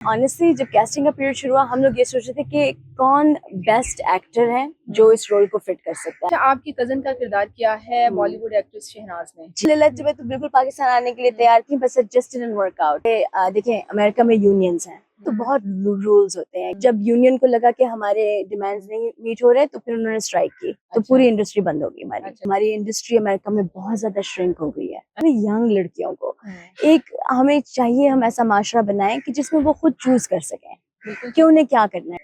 Honestly जब casting का period शुरू हुआ हम लोग ये सोच रहे थे कि कौन बेस्ट एक्टर है जो इस रोल को फिट कर सकता है। अच्छा, आपकी कजन का किरदार किया है बॉलीवुड एक्ट्रेस शहनाज ने। ललच में तो बिल्कुल पाकिस्तान आने के लिए तैयार थी, बस जस्ट डिडंट वर्क आउट। देखिए अमेरिका में यूनियंस हैं तो बहुत रूल्स होते हैं। जब यूनियन को लगा कि हमारे डिमांड्स नहीं मीट हो रहे तो फिर उन्होंने स्ट्राइक की, तो पूरी इंडस्ट्री बंद हो गई हमारी इंडस्ट्री अमेरिका में बहुत ज्यादा श्रिंक हो गई है। यंग लड़कियों को एक हमें चाहिए, हम ऐसा माशरा बनाएं कि जिसमें वो खुद चूज कर सकें कि उन्हें क्या करना है।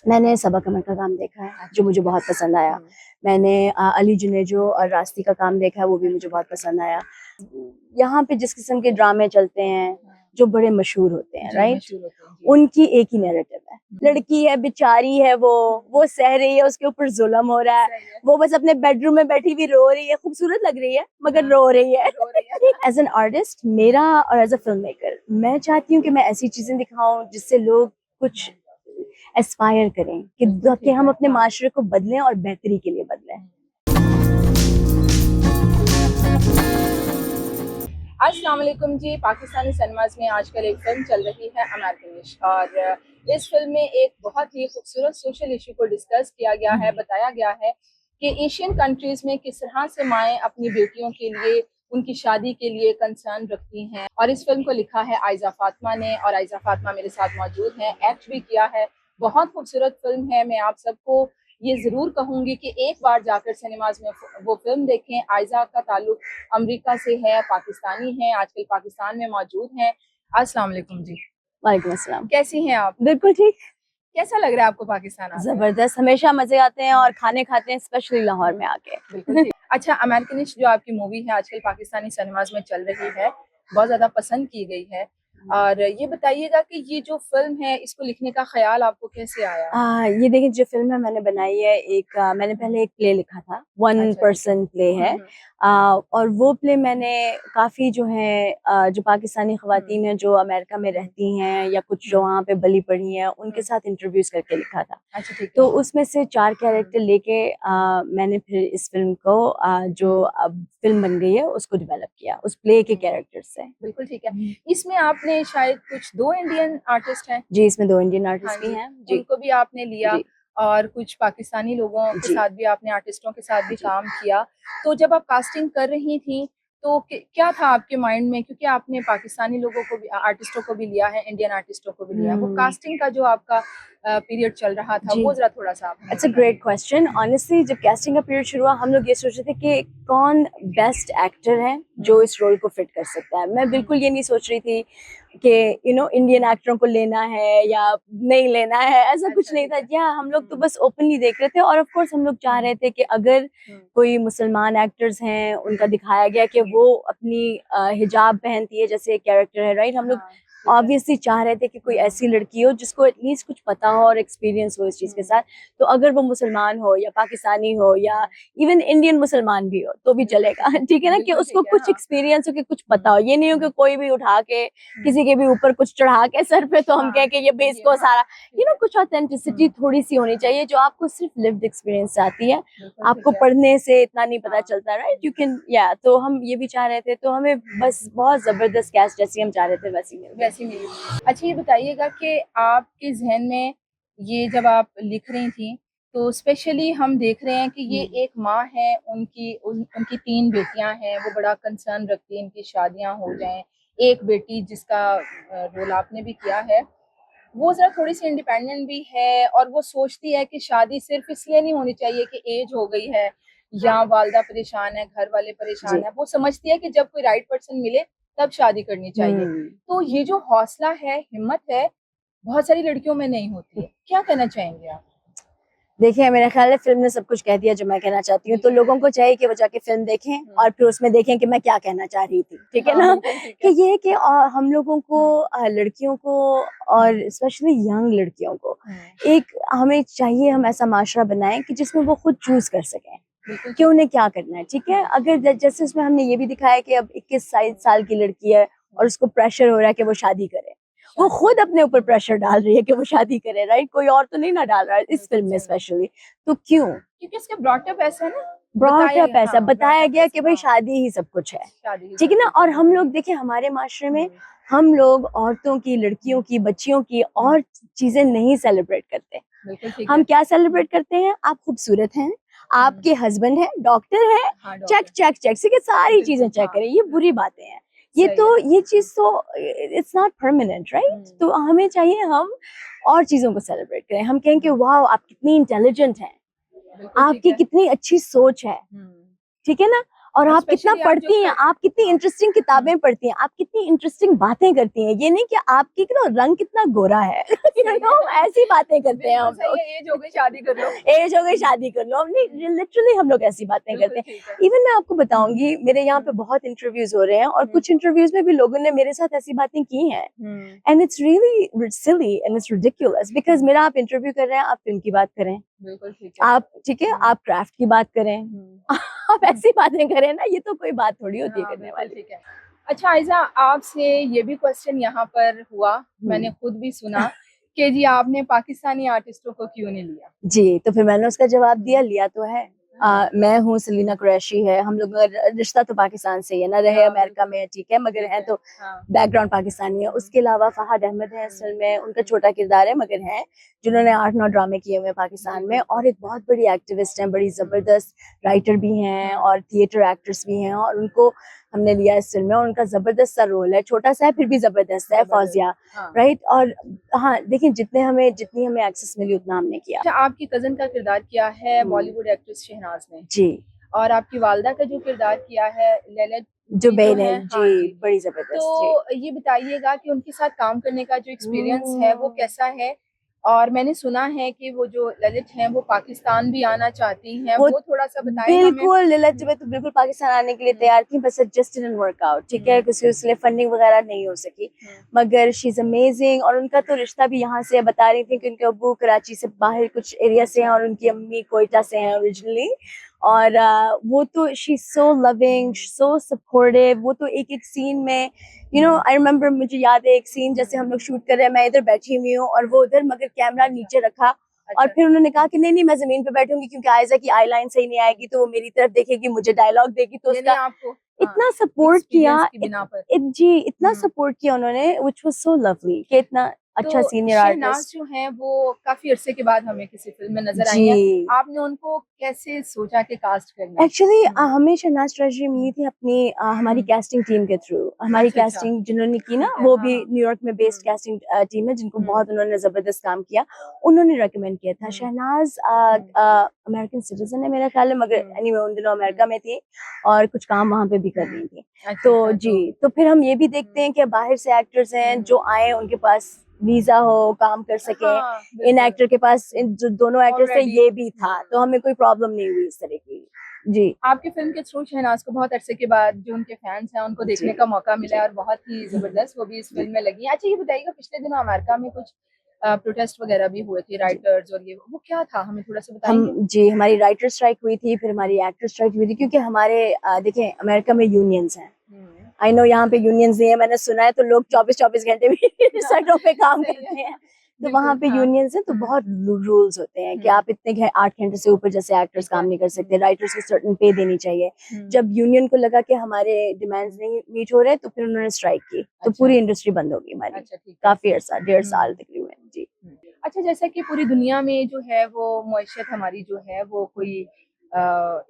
मैंने सबा कमर का काम देखा है जो मुझे बहुत पसंद आया। मैंने अली जुनेजो और रास्ती का काम देखा है, वो भी मुझे बहुत पसंद आया। यहाँ पे जिस किस्म के ड्रामे चलते हैं जो बड़े मशहूर होते हैं, राइट, उनकी एक ही नैरेटिव है। लड़की है, बेचारी है, वो सह रही है, उसके ऊपर जुल्म हो रहा है, वो बस अपने बेडरूम में बैठी हुई रो रही है, खूबसूरत लग रही है मगर रो रही है। एज एन आर्टिस्ट मेरा और एज अ फिल्म मेकर मैं चाहती हूँ कि मैं ऐसी चीजें दिखाऊं जिससे लोग कुछ एस्पायर करें कि हम अपने माशरे को बदलें और बेहतरी के लिए बदलें। अस्सलाम वालेकुम जी। पाकिस्तानी सिनेमाज में आजकल एक फिल्म चल रही है अमेरिकनिश, और इस फिल्म में एक बहुत ही खूबसूरत सोशल इशू को डिस्कस किया गया है। बताया गया है कि एशियन कंट्रीज में किस तरह से माएँ अपनी बेटियों के लिए, उनकी शादी के लिए कंसर्न रखती हैं। और इस फिल्म को लिखा है आयजा फातिमा ने, और आयजा फातिमा मेरे साथ मौजूद हैं, एक्ट भी किया है। बहुत खूबसूरत फिल्म है। मैं आप सबको ये जरूर कहूंगी कि एक बार जाकर सिनेमाज में वो फिल्म देखें। आयजा का ताल्लुक अमेरिका से है, पाकिस्तानी है, आजकल पाकिस्तान में मौजूद हैं। अस्सलाम वालेकुम जी। वालेकुम अस्सलाम। कैसी हैं आप? बिल्कुल ठीक। कैसा लग रहा है आपको पाकिस्तान आकर? जबरदस्त, हमेशा मजे आते हैं और खाने खाते हैं, स्पेशली लाहौर में आके। बिल्कुल ठीक। अच्छा, अमेरिकनिश जो आपकी मूवी है आजकल पाकिस्तानी सिनेमाज में चल रही है, बहुत ज्यादा पसंद की गई है, और ये बताइएगा कि ये जो फिल्म है इसको लिखने का ख्याल आपको कैसे आया? ये देखिए, जो फिल्म है मैंने बनाई है, मैंने पहले एक प्ले लिखा था, वन पर्सन प्ले है। और वो प्ले मैंने काफी जो है जो पाकिस्तानी खवातीन हैं जो अमेरिका में रहती हैं या कुछ जो वहाँ पे बली पड़ी हैं उनके साथ इंटरव्यूज करके लिखा था। अच्छा, ठीक है। तो उसमें से 4 कैरेक्टर लेके मैंने फिर इस फिल्म को जो अब फिल्म बन गई है उसको डेवलप किया उस प्ले के कैरेक्टर से। बिल्कुल ठीक है। इसमें आपने शायद कुछ 2 इंडियन आर्टिस्ट हैं? जी, इसमें 2 इंडियन आर्टिस्ट भी जी, हैं। जी, उनको भी आपने लिया, जी, और कुछ पाकिस्तानी लोगों के जी, साथ भी आपने, आर्टिस्टों के साथ भी जी। काम किया। तो जब आप कास्टिंग कर रही थी तो क्या था आपके माइंड में? क्योंकि आपने पाकिस्तानी लोगों को भी, आर्टिस्टों को भी लिया है, इंडियन आर्टिस्टों को भी लिया है। वो कास्टिंग का जो आपका पीरियड चल रहा था वो जरा थोड़ा सा आप it's a great question. Honestly जब कास्टिंग का पीरियड शुरू हुआ हम लोग ये सोच रहे थे कि कौन बेस्ट एक्टर है जो इस रोल को फिट कर सकता है। मैं बिल्कुल ये नहीं सोच रही थी कि इंडियन एक्टरों को लेना है या नहीं लेना है, ऐसा कुछ नहीं था। या हम लोग तो बस ओपनली देख रहे थे, और ऑफ कोर्स हम लोग चाह रहे थे कि अगर कोई मुसलमान एक्टर्स हैं उनका दिखाया गया कि वो अपनी हिजाब पहनती है जैसे एक कैरेक्टर है, राइट, हम लोग ऑब्वियसली चाह रहे थे कि कोई ऐसी लड़की हो जिसको एटलीस्ट कुछ पता हो और एक्सपीरियंस हो इस चीज के साथ। तो अगर वो मुसलमान हो या पाकिस्तानी हो या इवन इंडियन मुसलमान भी हो तो भी चलेगा, ठीक है ना, कि उसको कुछ एक्सपीरियंस हो, कि कुछ पता हो। ये नहीं हो कि कोई भी उठा के किसी के भी ऊपर कुछ चढ़ा के सर पे तो हम कह के ये बेस को सारा, कुछ ऑथेंटिसिटी थोड़ी सी होनी चाहिए जो आपको सिर्फ लिव्ड एक्सपीरियंस से आती है, आपको पढ़ने से इतना नहीं पता चलता, राइट, यू कैन, या तो हम ये भी चाह रहे थे, तो हमें बस बहुत जबरदस्त कैस्ट जैसी हम चाह रहे थे वैसी मिली। अच्छा, ये बताइएगा कि आपके जहन में ये जब आप लिख रही थी तो स्पेशली हम देख रहे हैं कि ये एक माँ है, उनकी 3 बेटियां हैं, वो बड़ा कंसर्न रखती है इनकी शादियां हो जाएं। एक बेटी जिसका रोल आपने भी किया है, वो जरा थोड़ी सी इंडिपेंडेंट भी है, और वो सोचती है कि शादी सिर्फ इसलिए नहीं होनी चाहिए कि एज हो गई है या वालदा परेशान है, घर वाले परेशान है। वो समझती है कि जब कोई राइट पर्सन मिले तब शादी करनी चाहिए। तो ये जो हौसला है, हिम्मत है, बहुत सारी लड़कियों में नहीं होती है। क्या कहना चाहेंगे आप? देखिए, मेरा ख्याल है फिल्म ने सब कुछ कह दिया जो मैं कहना चाहती हूँ। तो लोगों को चाहिए कि वो जाके फिल्म देखें और फिर उसमें देखें कि मैं क्या कहना चाह रही थी, ठीक है ना, कि ये कि हम लोगों को, लड़कियों को, और स्पेशली यंग लड़कियों को एक हमें चाहिए, हम ऐसा माशरा बनाएं कि जिसमें वो खुद चूज कर सकें कि उन्हें क्या करना है, ठीक है। अगर जैसे उसमें हमने ये भी दिखाया कि अब 21 साल की लड़की है और उसको प्रेशर हो रहा है कि वो शादी करे, वो खुद अपने ऊपर प्रेशर डाल रही है कि वो शादी करे, राइट, कोई और तो नहीं ना डाल रहा है इस फिल्म में स्पेशली। तो क्यों? क्योंकि इसका ब्रॉटअप ऐसा है ना, ब्रॉटअप ऐसा बताया गया कि भाई शादी ही सब कुछ है, ठीक है ना। और हम लोग देखिए हमारे माशरे में हम लोग औरतों की, लड़कियों की, बच्चियों की और चीजें नहीं सेलिब्रेट करते। बिल्कुल ठीक हम है। क्या सेलिब्रेट करते हैं? आप खूबसूरत हैं, आपके हस्बैंड है, डॉक्टर है, हाँ चेक डॉक्टर, चेक चेक से सारी बिल्कुल, चीजें चेक हाँ, करें। ये बुरी बातें हैं। ये सही तो है। ये चीज तो इट्स नॉट परमानेंट, राइट? तो हमें चाहिए हम और चीजों को सेलिब्रेट करें। हम कहें कि वाह, आप कितनी इंटेलिजेंट हैं, बिल्कुल ठीक आपकी है। कितनी अच्छी सोच है, ठीक है ना? और आप कितना स्पेशली आप जो पढ़ती हैं, आप कितनी हाँ, इंटरेस्टिंग किताबें पढ़ती हैं, आप कितनी इंटरेस्टिंग बातें करती हैं। ये नहीं कि आपकी रंग कितना गोरा है सही है। ऐसी बातें करते हैं बिल्कुल हम सही लोग। है, एज हो गई शादी कर लो। एज हो गई शादी कर लो, हम नहीं, लिटरली हम लोग ऐसी बातें बिल्कुल करते हैं। ठीक है। इवन मैं आपको बताऊंगी, मेरे यहाँ पे बहुत इंटरव्यूज हो रहे हैं और कुछ इंटरव्यूज में भी लोगों ने मेरे साथ ऐसी बातें की हैं, and it's really silly and it's ridiculous. Because मेरा आप इंटरव्यू कर रहे हैं, आप फिल्म की बात करें, बिल्कुल ठीक है। आप ठीक है, आप क्राफ्ट की बात करें, आप ऐसी बातें करें ना, ये तो कोई बात थोड़ी होती है हाँ, करने बिल्कुल वाली। ठीक है। अच्छा आइज़ा, आपसे ये भी क्वेश्चन यहाँ पर हुआ, मैंने खुद भी सुना कि जी आपने पाकिस्तानी आर्टिस्टों को क्यों नहीं लिया? जी, तो फिर मैंने उसका जवाब दिया, लिया तो है। मैं हूँ, सलीना कुरैशी है, हम लोग का रिश्ता तो पाकिस्तान से ही है ना, रहे हाँ, अमेरिका बिल्कुल। में ठीक है, मगर ठीक हैं तो हाँ। बैकग्राउंड पाकिस्तानी है। उसके अलावा फहद अहमद है असल में, उनका छोटा किरदार है मगर हैं, जिन्होंने 8-9 ड्रामे किए हुए हैं पाकिस्तान में, और एक बहुत बड़ी एक्टिविस्ट हैं, बड़ी ज़बरदस्त राइटर भी हैं और थिएटर एक्ट्रेस भी हैं, और उनको हमने लिया इस फिल्म में, और उनका ज़बरदस्त सा रोल है, छोटा सा है फिर भी ज़बरदस्त है, फौजिया, हाँ। राइट? और हाँ, देखिए जितनी हमें एक्सेस मिली उतना हमने किया। अच्छा, आपकी कज़न का किरदार किया है बॉलीवुड एक्ट्रेस शहनाज ने, जी, और आपकी वालिदा का जो किरदार किया है ललित जो जी जो बहन है हैं, हाँ जी, जी। बड़ी ज़बरदस्त जी। तो ये बताइएगा कि उनके साथ काम करने का जो एक्सपीरियंस है वो हम्म, कैसा है? और मैंने सुना है कि वो जो ललित हैं वो पाकिस्तान भी आना चाहती हैं, वो वो थोड़ा-सा बताएँ हमें? बिल्कुल ललित जब तो बिल्कुल पाकिस्तान आने के लिए तैयार थी, बस it just didn't work out, ठीक है? किसी उसके लिए फंडिंग वगैरह नहीं हो सकी, मगर शी इज़ अमेजिंग। और उनका तो रिश्ता भी यहाँ से, बता रही थी कि उनके अब्बू कराची से बाहर कुछ एरिया से हैं और उनकी अम्मी कोयटा से हैं ओरिजिनली। और वो तो she is so loving, so supportive. वो तो एक-एक सीन में आई रिमेम्बर, मुझे याद है एक सीन, जैसे हम लोग शूट कर रहे हैं, मैं इधर बैठी हुई हूँ और वो उधर, मगर कैमरा नीचे रखा, और फिर उन्होंने कहा कि नहीं नहीं, मैं जमीन पे बैठूंगी क्योंकि आयजा की आई लाइन सही नहीं आएगी, तो वो मेरी तरफ देखेगी, मुझे डायलॉग देगी। तो यानी उसका आपको इतना सपोर्ट किया, एक्सपीरियंस की बिना पर। जी इतना सपोर्ट किया उन्होंने, व्हिच वाज सो लवली, कि इतना अच्छा तो सीनियर शहनाज आर्टिस्ट। जो हैं वो काफ़ी अरसे के बाद हमें किसी फ़िल्म में नज़र आई जी, हैं। आपने उनको कैसे सोचा कि कास्ट करना है? एक्चुअली हमें शहनाज ट्रेजरी मिली थी अपनी हमारी कैस्टिंग टीम के थ्रू। हमारी अच्छा, अच्छा। कैस्टिंग जिन्होंने की ना, ठीक है, वो हाँ, भी हाँ। न्यूयॉर्क में बेस्ड कैस्टिंग टीम है, जिनको हुँ। बहुत उन्होंने जबरदस्त काम किया। उन्होंने रेकमेंड किया था। शहनाज अमेरिकन सिटीजन है मेरा ख्याल है, मगर एनीवे उन दिनों अमेरिका में थी और कुछ काम वहाँ पे भी कर रही थी। अच्छा, तो अच्छा, जी, तो फिर हम ये भी देखते हैं कि बाहर से एक्टर्स हैं जो आए, उनके पास वीजा हो, काम कर सकें। हाँ, इन बिल्कुल। एक्टर के पास, इन जो दोनों एक्टर्स थे, ऑलरेडी ये भी था, तो हमें कोई प्रॉब्लम नहीं हुई इस तरह की। जी, आपकी फ़िल्म के थ्रू शहनाज को बहुत अरसे के बाद जो उनके फैन्स हैं उनको देखने जी, का मौका मिला जी, है और बहुत ही ज़बरदस्त वो भी इस जी, फ़िल्म में लगी हैं। अच्छा ये बताइएगा, पिछले दिनों अमेरिका में कुछ प्रोटेस्ट वगैरह भी हुए थे, जी। राइटर्स और ये वो क्या था? हमें थोड़ा-सा हम बताएँगे? जी, हमारी राइटर स्ट्राइक हुई थी, फिर हमारी एक्टर स्ट्राइक हुई थी, क्योंकि हमारे देखें अमेरिका में यूनियंस हैं। हुँ। आई नो यहाँ पे यूनियंस नहीं है, मैंने सुना है, तो लोग 24-24 घंटे भी सड़कों पे काम सही करते है। हैं। तो वहाँ बिल्कुल, पे हाँ। यूनियंस हैं, तो बहुत रूल्स होते हैं कि आप इतने 8 घंटे से ऊपर जैसे एक्टर्स ठीक है। काम नहीं कर सकते, राइटर्स को सर्टेन पे देनी चाहिए। जब यूनियन को लगा कि हमारे डिमांड्स नहीं मीट हो रहे, तो फिर उन्होंने स्ट्राइक की, तो अच्छा। पूरी इंडस्ट्री बंद हो गई हमारी, अच्छा, ठीक है। काफ़ी अरसा, 1.5 साल तकरीबन। जी। अच्छा, जैसा कि पूरी दुनिया में जो है वो मईशत हमारी जो है वो कोई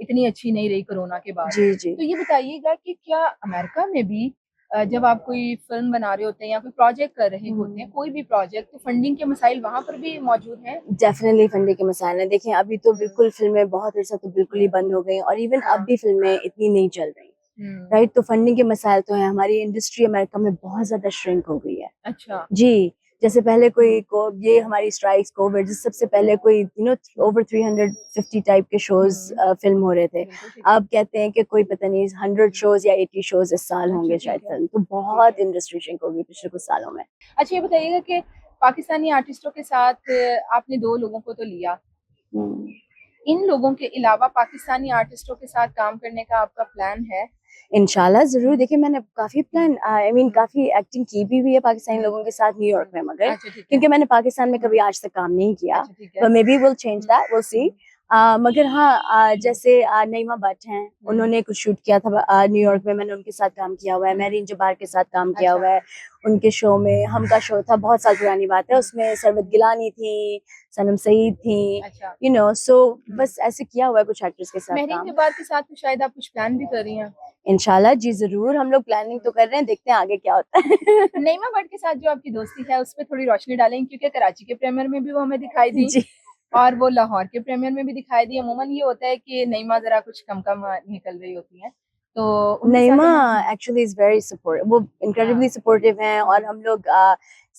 इतनी अच्छी नहीं रही कोरोना के बाद। जी, जी। तो ये बताइएगा कि क्या अमेरिका में भी जब आप कोई फ़िल्म बना रहे होते हैं या कोई प्रोजेक्ट कर रहे होते हैं, कोई भी प्रोजेक्ट, तो फंडिंग के मसाइल वहाँ पर भी मौजूद हैं? डेफिनेटली फंडिंग के मसाइल हैं। देखिए अभी तो बिल्कुल फ़िल्में बहुत अरसा तो बिल्कुल ही बंद हो गई, और इवन अब हाँ। भी फ़िल्में इतनी नहीं चल रही, हुँ। राइट? तो फंडिंग के मसाइल तो हैं। हमारी इंडस्ट्री अमेरिका में बहुत ज़्यादा श्रिंक हो गई है। अच्छा। जी, जैसे पहले कोई को ये हमारी स्ट्राइक्स, कोविड, सबसे पहले कोई ओवर 350 टाइप के शोज़ फ़िल्म हो रहे थे। बिल्कुल ठीक है। अब कहते हैं कि कोई पता नहीं 100 शोज़ या 80 शोज़ इस साल अच्छा, होंगे ठीक शायद है। फ़िल्म। तो ठीक बहुत है। इंडस्ट्री श्रिंक हो गई पिछले कुछ सालों में। अच्छा ये बताइएगा कि पाकिस्तानी आर्टिस्टों के साथ आपने 2 लोगों को तो लिया। हुँ। इन लोगों के अलावा पाकिस्तानी आर्टिस्टों के साथ काम करने का आपका प्लान है? इंशाल्लाह ज़रूर। देखिए मैंने काफ़ी प्लान आई मीन काफ़ी एक्टिंग की भी हुई है पाकिस्तानी लोगों के साथ न्यूयॉर्क में, मगर अच्छा ठीक है। क्योंकि मैंने पाकिस्तान में कभी आज तक काम नहीं किया, अच्छा ठीक है। but maybe we'll change that, we'll see. मगर हाँ, जैसे नईमा भट्ट हैं, उन्होंने कुछ शूट किया था न्यूयॉर्क में, मैंने उनके साथ काम किया हुआ है। मैरीन जब्बार के साथ काम किया अच्छा। हुआ है उनके शो में। हम का शो था, बहुत साल पुरानी बात है, उसमें सरवत गिलानी थी, सनम सईद थी, अच्छा। You know. सो बस ऐसे किया हुआ है कुछ एक्ट्रेस के साथ महरीन काम। जब्बार के साथ तो शायद आप कुछ प्लान भी कर रही हैं। इंशाल्लाह जी, जरूर। हम लोग प्लानिंग तो कर रहे हैं, देखते हैं आगे क्या होता है। नईमा भट्ट के साथ जो आपकी दोस्ती है उस पर थोड़ी रोशनी डालें, क्योंकि कराची के प्रीमियर में भी वो हमें दिखाई दी जी। और वो लाहौर के प्रीमियर में भी दिखाई दी। अमूमन ये होता है कि नईमा जरा कुछ कम कम निकल रही होती है, तो उनके साथ नईमा एक्चुअली इज वेरी सपोर्ट, वो इनक्रेडिबली हाँ। सपोर्टिव हैं। और हम लोग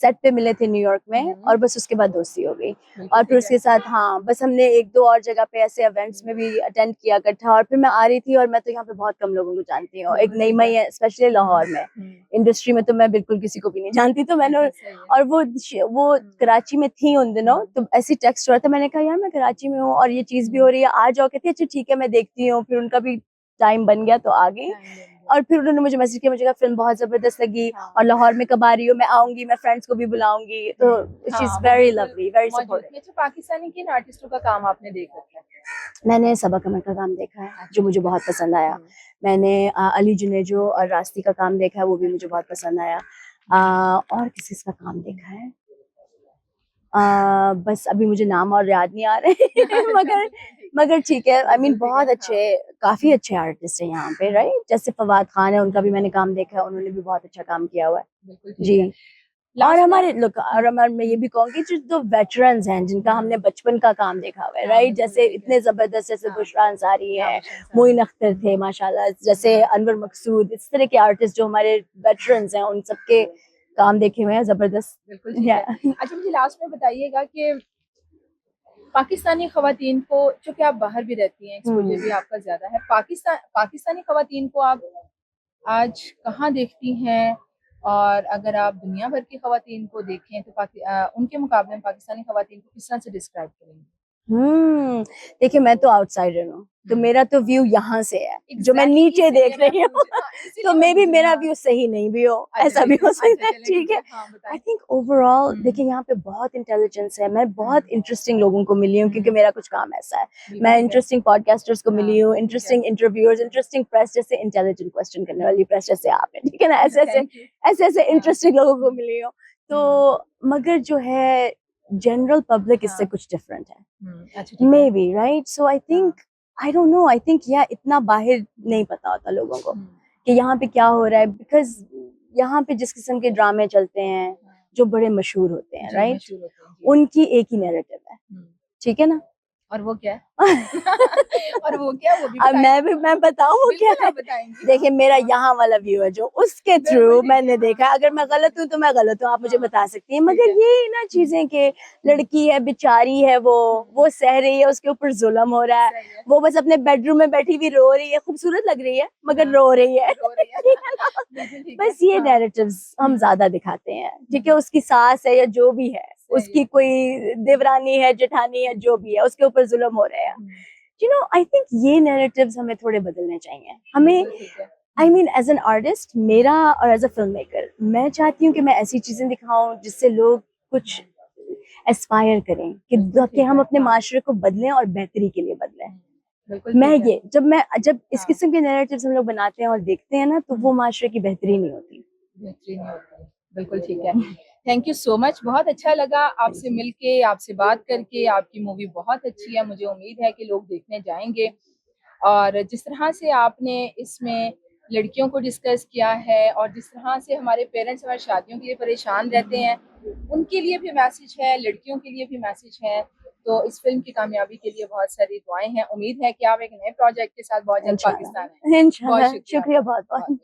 सेट पे मिले थे न्यूयॉर्क में, और बस उसके बाद दोस्ती हो गई। और फिर उसके साथ हाँ, बस हमने एक दो और जगह पे ऐसे इवेंट्स में भी अटेंड किया इकट्ठा। और फिर मैं आ रही थी, और मैं तो यहाँ पे बहुत कम लोगों को जानती हूँ, एक नईमा ही है, स्पेशली लाहौर में। इंडस्ट्री में तो मैं बिल्कुल किसी को भी नहीं जानती, तो मैंने और वो कराची में थी उन दिनों, तो ऐसी टेक्स्ट हुआ था, मैंने कहा यार मैं कराची में हूँ और ये चीज भी हो रही है, आ जाओ। कहती अच्छा ठीक है, मैं देखती हूँ। फिर उनका भी टाइम बन गया तो आ गई। और फिर उन्होंने मुझे मैसेज किया, मुझे कहा फिल्म बहुत जबरदस्त लगी, और लाहौर में कब आ रही हो, मैं आऊंगी, मैं फ्रेंड्स को भी बुलाऊंगी। तो she is very lovely, very supportive. अच्छा, पाकिस्तानी किन आर्टिस्टों का काम आपने देख रखा है? मैंने सबा कमर का काम देखा है, जो मुझे बहुत पसंद आया। मैंने अली जुनेजो और रास्ती का काम देखा है, वो भी मुझे बहुत पसंद आया। और किसी का काम देखा है, बस अभी मुझे नाम और याद नहीं आ रहे। मगर ठीक है, आई मीन बहुत अच्छे, काफी अच्छे आर्टिस्ट हैं यहाँ पे, राइट। जैसे फवाद खान है, उनका भी मैंने काम देखा है, उन्होंने भी बहुत अच्छा काम किया हुआ है जी। और हमारे लोग, और हमारे, मैं ये भी कहूँगी जो वेटरन्स हैं, जिनका हमने बचपन का काम देखा हुआ है, राइट। जैसे इतने जबरदस्त, जैसे बुशरा अंसारी है, मोइन अख्तर थे माशाल्लाह, जैसे अनवर मकसूद, इस तरह के आर्टिस्ट जो हमारे वेटरन्स हैं, उन सबके काम देखे हुए हैं, जबरदस्त। अच्छा, मुझे लास्ट में बताइएगा कि पाकिस्तानी खवातीन को, चूंकि आप बाहर भी रहती हैं, एक्सपोजर भी आपका ज्यादा है, पाकिस्तानी खवातीन को आप आज कहाँ देखती हैं? और अगर आप दुनिया भर की खवातीन को देखें तो उनके मुकाबले में पाकिस्तानी खवातीन को किस तरह से डिस्क्राइब करेंगे? देखिए, मैं तो आउटसाइडर हूँ, तो मेरा तो व्यू यहाँ से है, जो मैं नीचे देख रही हूँ। तो मे भी मेरा व्यू सही नहीं भी हो, ऐसा भी हो सकता है, ठीक है। आई थिंक ओवरऑल देखिए, यहाँ पे बहुत इंटेलिजेंस है। मैं बहुत इंटरेस्टिंग लोगों को मिली हूँ, क्योंकि मेरा कुछ काम ऐसा है। मैं इंटरेस्टिंग पॉडकास्टर्स को मिली हूँ, इंटरेस्टिंग इंटरव्यूअर्स, इंटरेस्टिंग प्रेस, जैसे इंटेलिजेंट क्वेश्चन करने वाली प्रेस जैसे आप हैं, ठीक है ना, ऐसे इंटरेस्टिंग लोगों को मिली हूँ। तो मगर जो है जनरल पब्लिक इससे कुछ डिफरेंट है, may be, right. So I think, I don't know, I think या इतना बाहर नहीं पता होता लोगों को कि यहाँ पे क्या हो रहा है, बिकॉज यहाँ पे जिस किस्म के ड्रामे चलते हैं जो बड़े मशहूर होते हैं, राइट, उनकी एक ही नैरेटिव है, ठीक है ना। और वो क्या है? और वो क्या, वो भी मैं बताऊं वो क्या है? देखिए, मेरा यहाँ वाला व्यू है, जो उसके थ्रू मैंने देखा। अगर मैं गलत हूँ तो मैं गलत हूँ, आप मुझे बता सकती हैं। मगर ये ना चीजें कि लड़की है, बेचारी है, वो सह रही है, उसके ऊपर जुल्म हो रहा है, वो बस अपने बेडरूम में बैठी हुई रो रही है, खूबसूरत लग रही है मगर रो रही है। बस ये नैरेटिव्स हम ज्यादा दिखाते हैं, ठीक है। उसकी सास है या जो भी है, उसकी कोई देवरानी है, जेठानी है, जो भी है, उसके ऊपर जुल्म हो रहे हैं, यू नो। आई थिंक ये नैरेटिव्स हमें थोड़े बदलने चाहिए। हमें, I mean as an artist, मेरा और एज अ फिल्म मेकर, मैं चाहती हूँ कि मैं ऐसी चीजें दिखाऊं जिससे लोग कुछ एस्पायर करें, कि हम अपने माशरे को बदलें और बेहतरी के लिए बदलें। मैं ये, जब इस किस्म के नैरेटिव्स हम लोग बनाते हैं और देखते हैं ना, तो वो माशरे की बेहतरी नहीं होती। बिल्कुल ठीक है। थैंक यू सो मच, बहुत अच्छा लगा आपसे मिलके, आपसे बात करके। आपकी मूवी बहुत अच्छी है, मुझे उम्मीद है कि लोग देखने जाएंगे। और जिस तरह से आपने इसमें लड़कियों को डिस्कस किया है, और जिस तरह से हमारे पेरेंट्स हमारी शादियों के लिए परेशान रहते हैं, उनके लिए भी मैसेज है, लड़कियों के लिए भी मैसेज है। तो इस फिल्म की कामयाबी के लिए बहुत सारी दुआएं हैं। उम्मीद है कि आप एक नए प्रोजेक्ट के साथ बहुत जल्द पाकिस्तान आएंगे। इंशाल्लाह, शुक्रिया बहुत बहुत।